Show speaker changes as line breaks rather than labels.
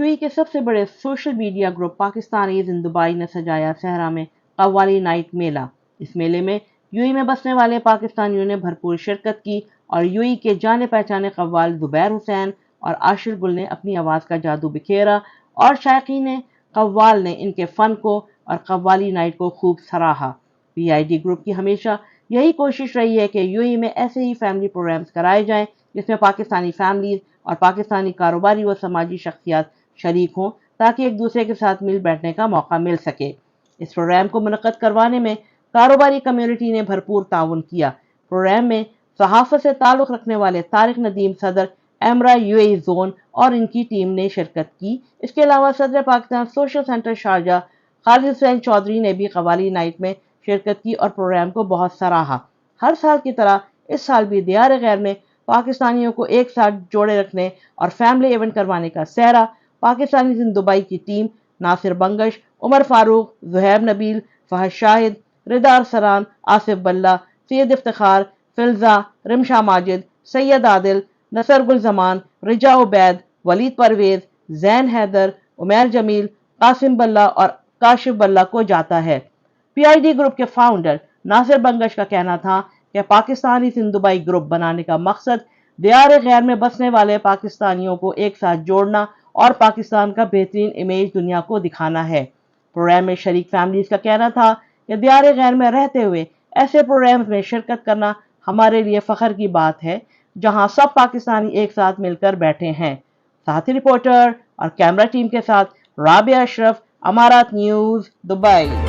UAE के सबसे बड़े social media group Pakistanis in Dubai ने सजाया सहरा में कव्वाली नाइट मेला। इस मेले में यूएई में बसने वाले पाकिस्तानियों ने भरपूर शिरकत की और यूएई के जाने पहचाने कव्वाल जुबैर हुसैन और आशिर गुल ने अपनी आवाज़ का जादू बिखेरा और शायकीन कव्वाल ने इनके फ़न को और कव्वाली नाइट को खूब सराहा। पीआईडी ग्रुप की हमेशा यही कोशिश रही है कि यूएई में ऐसे ही फैमिली प्रोग्राम्स कराए जाएं जिसमें पाकिस्तानी फैमिलीज और पाकिस्तानी कारोबारी व समाजी शख्सियात शरीक हों ताकि एक दूसरे के साथ मिल बैठने का मौका मिल सके। इस प्रोग्राम को मुनक्कद करवाने में कारोबारी कम्युनिटी ने भरपूर ताउन किया। प्रोग्राम में सहाफ़त से ताल्लुक़ रखने वाले तारिक नदीम सदर एमरा यूएई जोन और इनकी टीम ने शिरकत की। इसके अलावा सदर Pakistan social centre Sharjah Khalid Hussain Chaudhry ने भी कव्वाली नाइट में शिरकत की और प्रोग्राम को बहुत सराहा। हर साल की तरह इस साल भी दियार गैर में पाकिस्तानियों को एक साथ जोड़े रखने और फैमिली इवेंट करवाने का सहरा पाकिस्तानी इन दुबई की टीम नासिर बंगश, उमर फारूक, ज़ुहैब नबील, फहद शाहिद, रिदा अरसलान, आसिफ बल्ला, सैयद इफ्तिखार, फिल्जा, रिमशा माजिद, सैयद आदिल, नसर गुल जमान, रिजा उबैद, वलीद परवेज, जैन हैदर, उमैर जमील, कासिम बल्ला और काशिफ बल्ला को जाता है। पीआईडी ग्रुप के फाउंडर नासिर बंगश का कहना था कि पाकिस्तानी इन दुबई ग्रुप बनाने का मकसद दियार गैर में बसने वाले पाकिस्तानियों को एक साथ जोड़ना और पाकिस्तान का बेहतरीन इमेज दुनिया को दिखाना है। प्रोग्राम में शरीक फैमिलीज का कहना था कि दियार गैर में रहते हुए ऐसे प्रोग्राम्स में शिरकत करना हमारे लिए फख्र की बात है जहां सब पाकिस्तानी एक साथ मिलकर बैठे हैं। साथी रिपोर्टर और कैमरा टीम के साथ राबिया अशरफ, अमारात न्यूज़, दुबई।